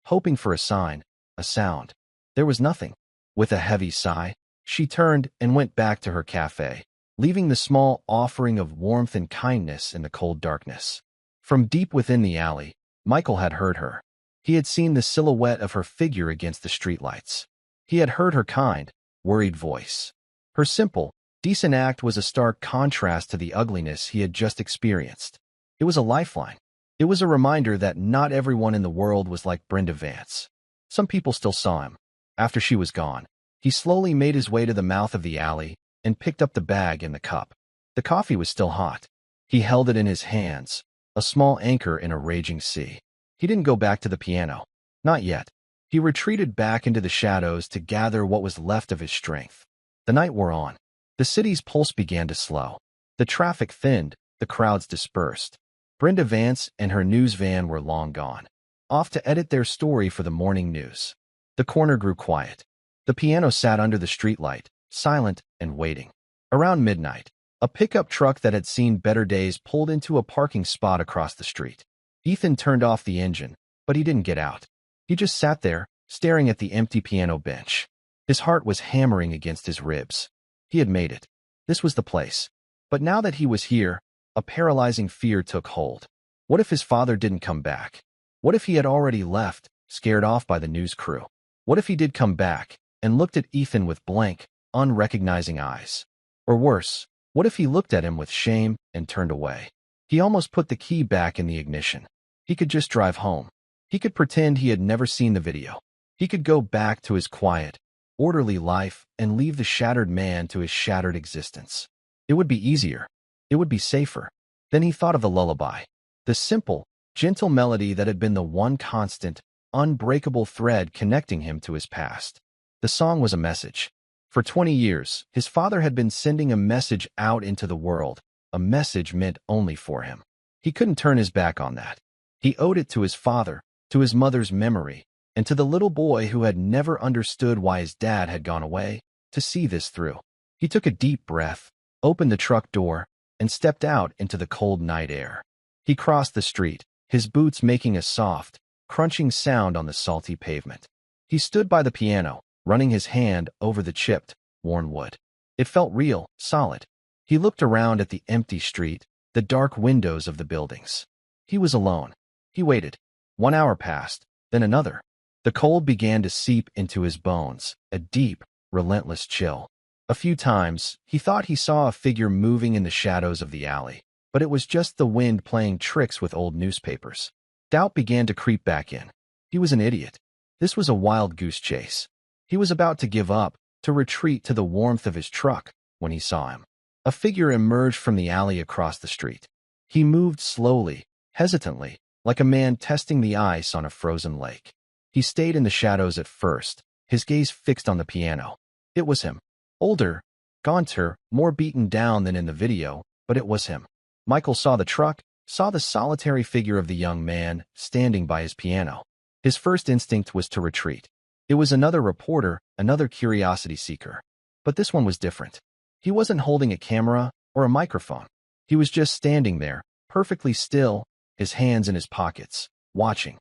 hoping for a sign, a sound. There was nothing. With a heavy sigh, she turned and went back to her cafe, leaving the small offering of warmth and kindness in the cold darkness. From deep within the alley, Michael had heard her. He had seen the silhouette of her figure against the streetlights. He had heard her kind, worried voice. Her simple, decent act was a stark contrast to the ugliness he had just experienced. It was a lifeline. It was a reminder that not everyone in the world was like Brenda Vance. Some people still saw him. After she was gone, he slowly made his way to the mouth of the alley and picked up the bag and the cup. The coffee was still hot. He held it in his hands, a small anchor in a raging sea. He didn't go back to the piano. Not yet. He retreated back into the shadows to gather what was left of his strength. The night wore on. The city's pulse began to slow. The traffic thinned, the crowds dispersed. Brenda Vance and her news van were long gone, off to edit their story for the morning news. The corner grew quiet. The piano sat under the streetlight, silent and waiting. Around midnight, a pickup truck that had seen better days pulled into a parking spot across the street. Ethan turned off the engine, but he didn't get out. He just sat there, staring at the empty piano bench. His heart was hammering against his ribs. He had made it. This was the place. But now that he was here, a paralyzing fear took hold. What if his father didn't come back? What if he had already left, scared off by the news crew? What if he did come back and looked at Ethan with blank, unrecognizing eyes? Or worse, what if he looked at him with shame and turned away? He almost put the key back in the ignition. He could just drive home. He could pretend he had never seen the video. He could go back to his quiet, orderly life and leave the shattered man to his shattered existence. It would be easier. It would be safer. Then he thought of the lullaby. The simple, gentle melody that had been the one constant, unbreakable thread connecting him to his past. The song was a message. For 20 years, his father had been sending a message out into the world, a message meant only for him. He couldn't turn his back on that. He owed it to his father, to his mother's memory, and to the little boy who had never understood why his dad had gone away, to see this through. He took a deep breath, opened the truck door, and stepped out into the cold night air. He crossed the street, his boots making a soft, crunching sound on the salty pavement. He stood by the piano, running his hand over the chipped, worn wood. It felt real, solid. He looked around at the empty street, the dark windows of the buildings. He was alone. He waited. 1 hour passed, then another. The cold began to seep into his bones, a deep, relentless chill. A few times, he thought he saw a figure moving in the shadows of the alley, but it was just the wind playing tricks with old newspapers. Doubt began to creep back in. He was an idiot. This was a wild goose chase. He was about to give up, to retreat to the warmth of his truck, when he saw him. A figure emerged from the alley across the street. He moved slowly, hesitantly, like a man testing the ice on a frozen lake. He stayed in the shadows at first, his gaze fixed on the piano. It was him. Older, gaunter, more beaten down than in the video, but it was him. Michael saw the truck, saw the solitary figure of the young man standing by his piano. His first instinct was to retreat. It was another reporter, another curiosity seeker. But this one was different. He wasn't holding a camera or a microphone. He was just standing there, perfectly still, his hands in his pockets, watching.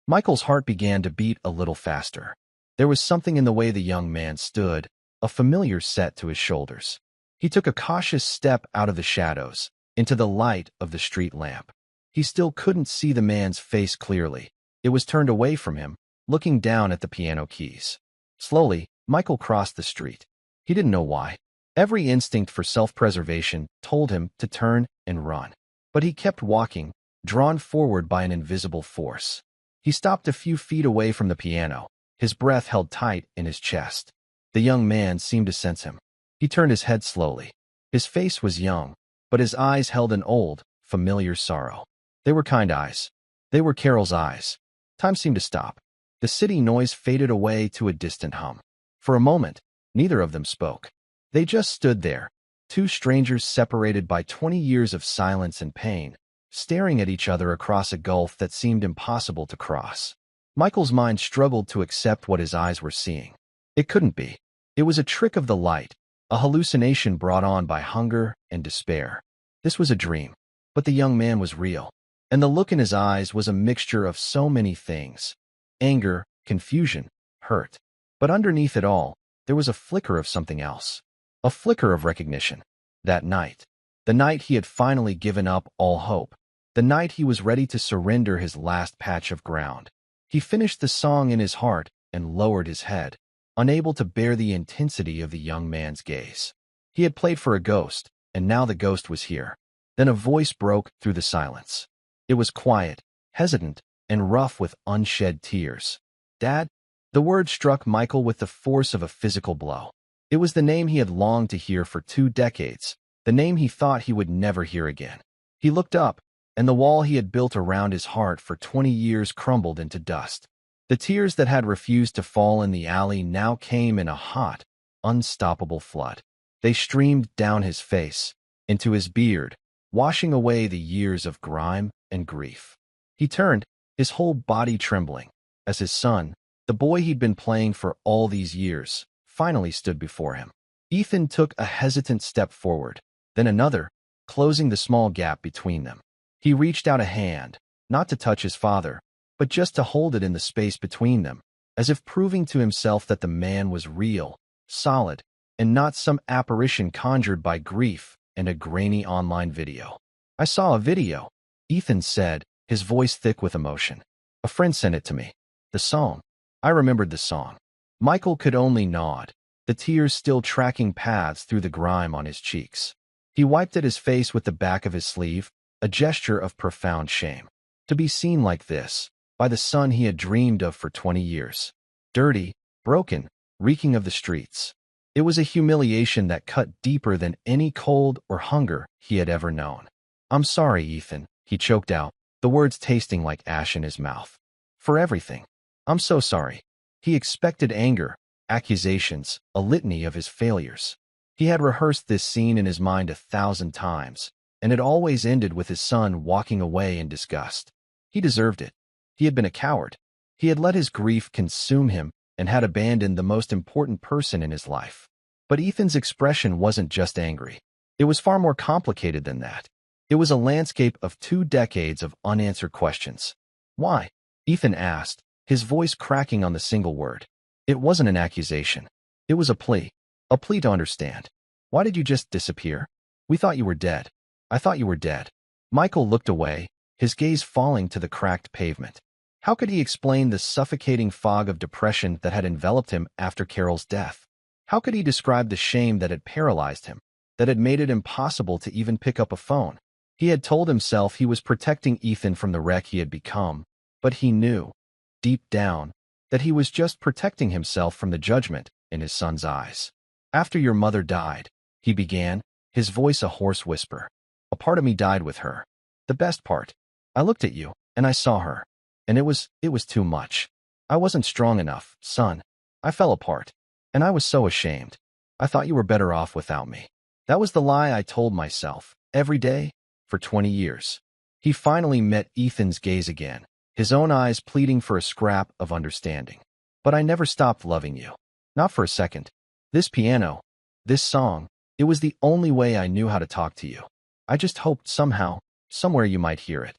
Michael's heart began to beat a little faster. There was something in the way the young man stood, a familiar set to his shoulders. He took a cautious step out of the shadows, into the light of the street lamp. He still couldn't see the man's face clearly. It was turned away from him, looking down at the piano keys. Slowly, Michael crossed the street. He didn't know why. Every instinct for self-preservation told him to turn and run. But he kept walking, drawn forward by an invisible force. He stopped a few feet away from the piano, his breath held tight in his chest. The young man seemed to sense him. He turned his head slowly. His face was young, but his eyes held an old, familiar sorrow. They were kind eyes. They were Carol's eyes. Time seemed to stop. The city noise faded away to a distant hum. For a moment, neither of them spoke. They just stood there, two strangers separated by 20 years of silence and pain, staring at each other across a gulf that seemed impossible to cross. Michael's mind struggled to accept what his eyes were seeing. It couldn't be. It was a trick of the light, a hallucination brought on by hunger and despair. This was a dream, but the young man was real, and the look in his eyes was a mixture of so many things: anger, confusion, hurt. But underneath it all, there was a flicker of something else, a flicker of recognition. That night, the night he had finally given up all hope, the night he was ready to surrender his last patch of ground. He finished the song in his heart and lowered his head, unable to bear the intensity of the young man's gaze. He had played for a ghost, and now the ghost was here. Then a voice broke through the silence. It was quiet, hesitant, and rough with unshed tears. "Dad?" The word struck Michael with the force of a physical blow. It was the name he had longed to hear for 2 decades, the name he thought he would never hear again. He looked up, and the wall he had built around his heart for 20 years crumbled into dust. The tears that had refused to fall in the alley now came in a hot, unstoppable flood. They streamed down his face, into his beard, washing away the years of grime and grief. He turned, his whole body trembling, as his son, the boy he'd been playing for all these years, finally stood before him. Ethan took a hesitant step forward, then another, closing the small gap between them. He reached out a hand, not to touch his father, but just to hold it in the space between them, as if proving to himself that the man was real, solid, and not some apparition conjured by grief and a grainy online video. "I saw a video," Ethan said, his voice thick with emotion. "A friend sent it to me. The song." I remembered the song. Michael could only nod, the tears still tracking paths through the grime on his cheeks. He wiped at his face with the back of his sleeve, a gesture of profound shame. To be seen like this, by the son he had dreamed of for 20 years. Dirty, broken, reeking of the streets. It was a humiliation that cut deeper than any cold or hunger he had ever known. "I'm sorry, Ethan," he choked out, the words tasting like ash in his mouth. "For everything. I'm so sorry." He expected anger, accusations, a litany of his failures. He had rehearsed this scene in his mind 1,000 times, and it always ended with his son walking away in disgust. He deserved it. He had been a coward. He had let his grief consume him and had abandoned the most important person in his life. But Ethan's expression wasn't just angry. It was far more complicated than that. It was a landscape of 2 decades of unanswered questions. "Why?" Ethan asked, his voice cracking on the single word. It wasn't an accusation. It was a plea to understand. "Why did you just disappear? We thought you were dead. I thought you were dead." Michael looked away, his gaze falling to the cracked pavement. How could he explain the suffocating fog of depression that had enveloped him after Carol's death? How could he describe the shame that had paralyzed him, that had made it impossible to even pick up a phone? He had told himself he was protecting Ethan from the wreck he had become, but he knew, deep down, that he was just protecting himself from the judgment in his son's eyes. "After your mother died," he began, his voice a hoarse whisper, "a part of me died with her. The best part. I looked at you, and I saw her. And it was too much. I wasn't strong enough, son. I fell apart. And I was so ashamed. I thought you were better off without me. That was the lie I told myself, every day, for 20 years. He finally met Ethan's gaze again, his own eyes pleading for a scrap of understanding. "But I never stopped loving you. Not for a second. This piano, this song, it was the only way I knew how to talk to you. I just hoped somehow, somewhere you might hear it."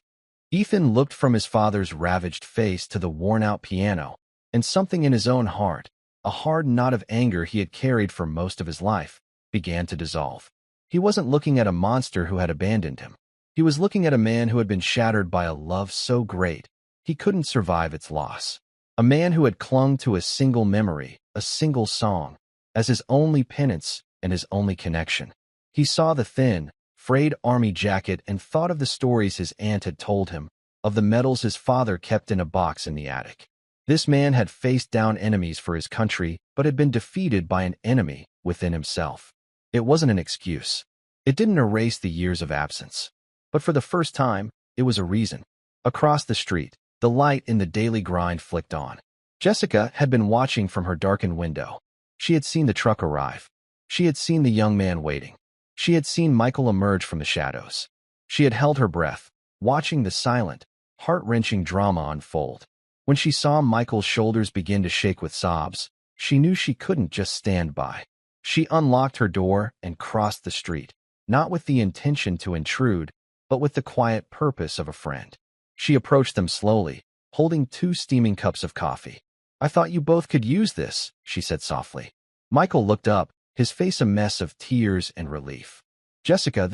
Ethan looked from his father's ravaged face to the worn-out piano, and something in his own heart, a hard knot of anger he had carried for most of his life, began to dissolve. He wasn't looking at a monster who had abandoned him. He was looking at a man who had been shattered by a love so great he couldn't survive its loss. A man who had clung to a single memory, a single song, as his only penance and his only connection. He saw the thin, frayed army jacket and thought of the stories his aunt had told him, of the medals his father kept in a box in the attic. This man had faced down enemies for his country, but had been defeated by an enemy within himself. It wasn't an excuse. It didn't erase the years of absence. But for the first time, it was a reason. Across the street, the light in the daily grind flicked on. Jessica had been watching from her darkened window. She had seen the truck arrive. She had seen the young man waiting. She had seen Michael emerge from the shadows. She had held her breath, watching the silent, heart-wrenching drama unfold. When she saw Michael's shoulders begin to shake with sobs, she knew she couldn't just stand by. She unlocked her door and crossed the street, not with the intention to intrude, but with the quiet purpose of a friend. She approached them slowly, holding 2 steaming cups of coffee. "I thought you both could use this," she said softly. Michael looked up, his face a mess of tears and relief. "Jessica,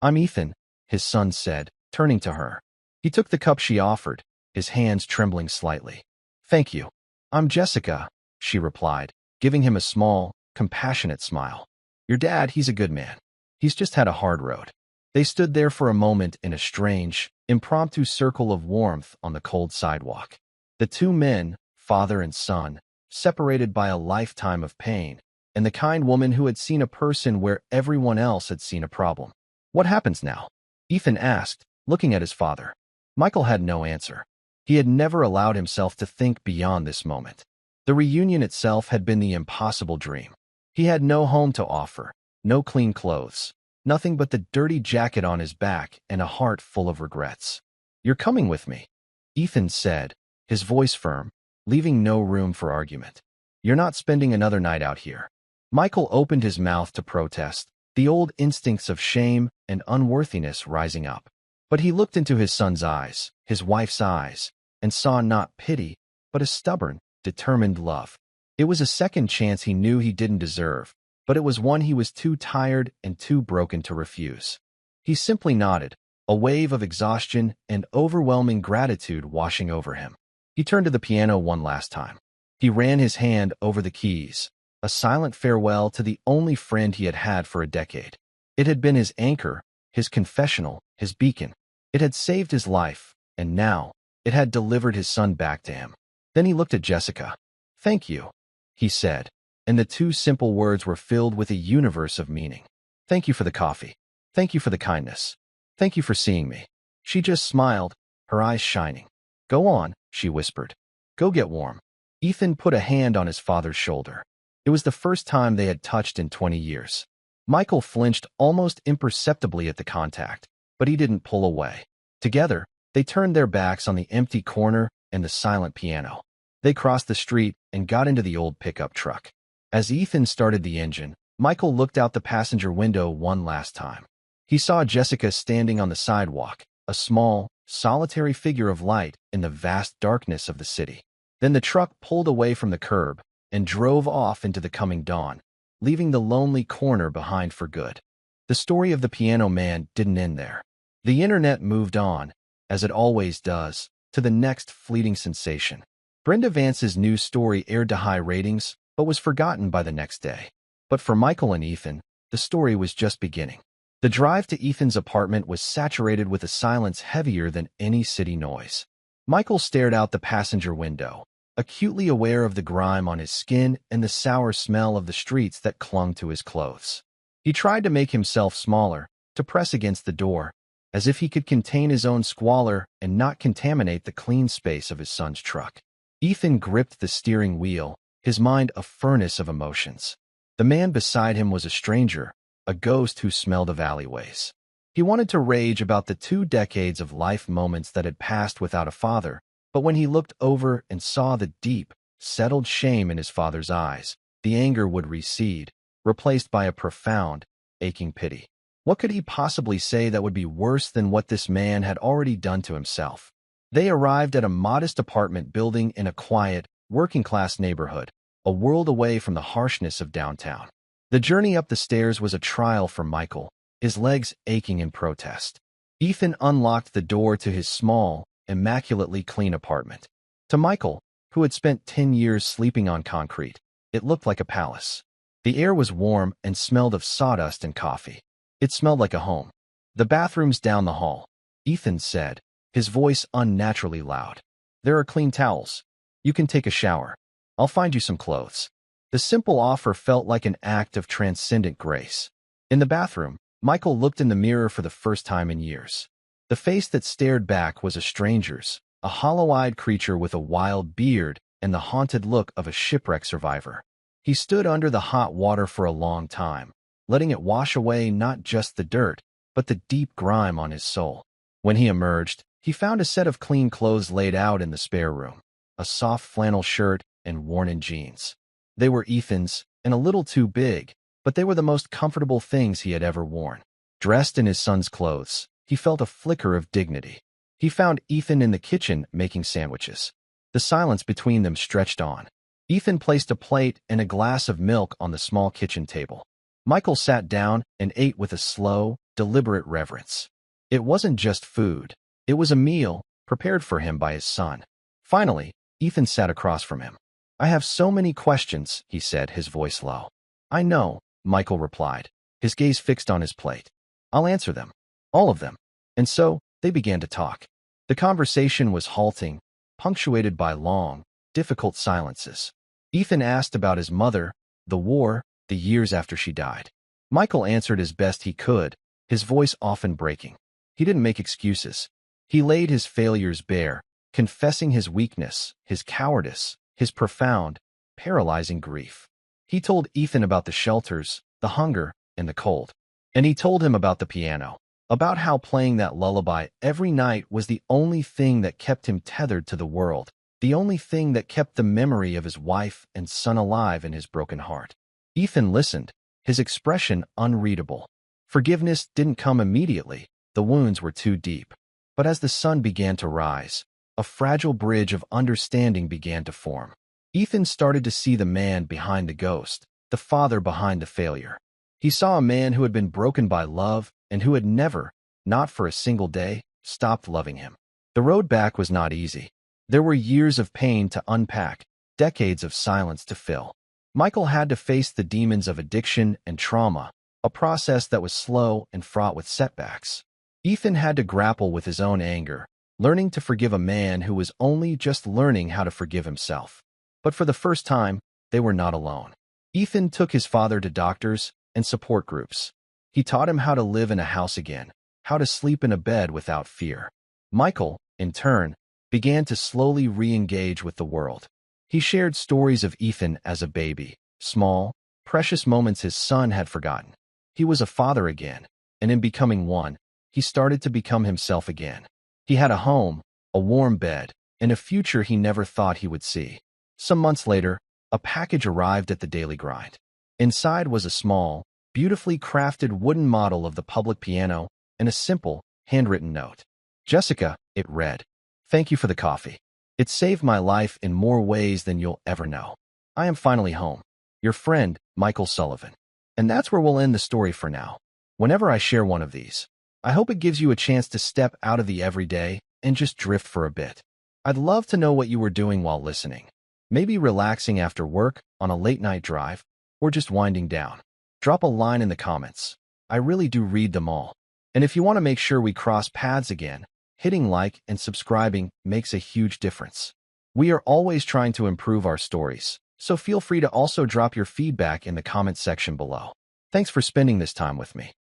I'm Ethan," his son said, turning to her. He took the cup she offered, his hands trembling slightly. "Thank you." "I'm Jessica," she replied, giving him a small, compassionate smile. "Your dad, he's a good man. He's just had a hard road." They stood there for a moment in a strange, impromptu circle of warmth on the cold sidewalk. The 2 men, father and son, separated by a lifetime of pain, and the kind woman who had seen a person where everyone else had seen a problem. "What happens now?" Ethan asked, looking at his father. Michael had no answer. He had never allowed himself to think beyond this moment. The reunion itself had been the impossible dream. He had no home to offer, no clean clothes, nothing but the dirty jacket on his back and a heart full of regrets. "You're coming with me," Ethan said, his voice firm, leaving no room for argument. "You're not spending another night out here." Michael opened his mouth to protest, the old instincts of shame and unworthiness rising up. But he looked into his son's eyes, his wife's eyes, and saw not pity, but a stubborn, determined love. It was a second chance he knew he didn't deserve, but it was one he was too tired and too broken to refuse. He simply nodded, a wave of exhaustion and overwhelming gratitude washing over him. He turned to the piano one last time. He ran his hand over the keys, a silent farewell to the only friend he had had for a decade. It had been his anchor, his confessional, his beacon. It had saved his life, and now it had delivered his son back to him. Then he looked at Jessica. "Thank you," he said, and the 2 simple words were filled with a universe of meaning. "Thank you for the coffee. Thank you for the kindness. Thank you for seeing me." She just smiled, her eyes shining. "Go on," she whispered. "Go get warm." Ethan put a hand on his father's shoulder. It was the first time they had touched in 20 years. Michael flinched almost imperceptibly at the contact, but he didn't pull away. Together, they turned their backs on the empty corner and the silent piano. They crossed the street and got into the old pickup truck. As Ethan started the engine, Michael looked out the passenger window one last time. He saw Jessica standing on the sidewalk, a small, solitary figure of light in the vast darkness of the city. Then the truck pulled away from the curb and drove off into the coming dawn, leaving the lonely corner behind for good. The story of the piano man didn't end there. The internet moved on, as it always does, to the next fleeting sensation. Brenda Vance's news story aired to high ratings, but was forgotten by the next day. But for Michael and Ethan, the story was just beginning. The drive to Ethan's apartment was saturated with a silence heavier than any city noise. Michael stared out the passenger window, acutely aware of the grime on his skin and the sour smell of the streets that clung to his clothes. He tried to make himself smaller, to press against the door, as if he could contain his own squalor and not contaminate the clean space of his son's truck. Ethan gripped the steering wheel, his mind a furnace of emotions. The man beside him was a stranger, a ghost who smelled of alleyways. He wanted to rage about the 2 decades of life moments that had passed without a father, but when he looked over and saw the deep, settled shame in his father's eyes, the anger would recede, replaced by a profound, aching pity. What could he possibly say that would be worse than what this man had already done to himself? They arrived at a modest apartment building in a quiet, working-class neighborhood, a world away from the harshness of downtown. The journey up the stairs was a trial for Michael, his legs aching in protest. Ethan unlocked the door to his small, immaculately clean apartment. To Michael, who had spent 10 years sleeping on concrete, it looked like a palace. The air was warm and smelled of sawdust and coffee. It smelled like a home. "The bathroom's down the hall," Ethan said, his voice unnaturally loud. "There are clean towels. You can take a shower. I'll find you some clothes." The simple offer felt like an act of transcendent grace. In the bathroom, Michael looked in the mirror for the first time in years. The face that stared back was a stranger's, a hollow-eyed creature with a wild beard and the haunted look of a shipwreck survivor. He stood under the hot water for a long time, letting it wash away not just the dirt, but the deep grime on his soul. When he emerged, he found a set of clean clothes laid out in the spare room, a soft flannel shirt and worn-in jeans. They were Ethan's, and a little too big, but they were the most comfortable things he had ever worn. Dressed in his son's clothes, he felt a flicker of dignity. He found Ethan in the kitchen making sandwiches. The silence between them stretched on. Ethan placed a plate and a glass of milk on the small kitchen table. Michael sat down and ate with a slow, deliberate reverence. It wasn't just food. It was a meal prepared for him by his son. Finally, Ethan sat across from him. "I have so many questions," he said, his voice low. "I know," Michael replied, his gaze fixed on his plate. "I'll answer them. All of them." And so, they began to talk. The conversation was halting, punctuated by long, difficult silences. Ethan asked about his mother, the war, the years after she died. Michael answered as best he could, his voice often breaking. He didn't make excuses. He laid his failures bare, confessing his weakness, his cowardice, his profound, paralyzing grief. He told Ethan about the shelters, the hunger, and the cold. And he told him about the piano, about how playing that lullaby every night was the only thing that kept him tethered to the world, the only thing that kept the memory of his wife and son alive in his broken heart. Ethan listened, his expression unreadable. Forgiveness didn't come immediately. The wounds were too deep. But as the sun began to rise, a fragile bridge of understanding began to form. Ethan started to see the man behind the ghost, the father behind the failure. He saw a man who had been broken by love and who had never, not for a single day, stopped loving him. The road back was not easy. There were years of pain to unpack, decades of silence to fill. Michael had to face the demons of addiction and trauma, a process that was slow and fraught with setbacks. Ethan had to grapple with his own anger, learning to forgive a man who was only just learning how to forgive himself. But for the first time, they were not alone. Ethan took his father to doctors and support groups. He taught him how to live in a house again, how to sleep in a bed without fear. Michael, in turn, began to slowly re-engage with the world. He shared stories of Ethan as a baby, small, precious moments his son had forgotten. He was a father again, and in becoming one, he started to become himself again. He had a home, a warm bed, and a future he never thought he would see. Some months later, a package arrived at the Daily Grind. Inside was a small, beautifully crafted wooden model of the public piano and a simple, handwritten note. "Jessica," it read, "thank you for the coffee. It saved my life in more ways than you'll ever know. I am finally home. Your friend, Michael Sullivan." And that's where we'll end the story for now. Whenever I share one of these, I hope it gives you a chance to step out of the everyday and just drift for a bit. I'd love to know what you were doing while listening. Maybe relaxing after work, on a late-night drive, or just winding down. Drop a line in the comments. I really do read them all. And if you want to make sure we cross paths again, hitting like and subscribing makes a huge difference. We are always trying to improve our stories, so feel free to also drop your feedback in the comment section below. Thanks for spending this time with me.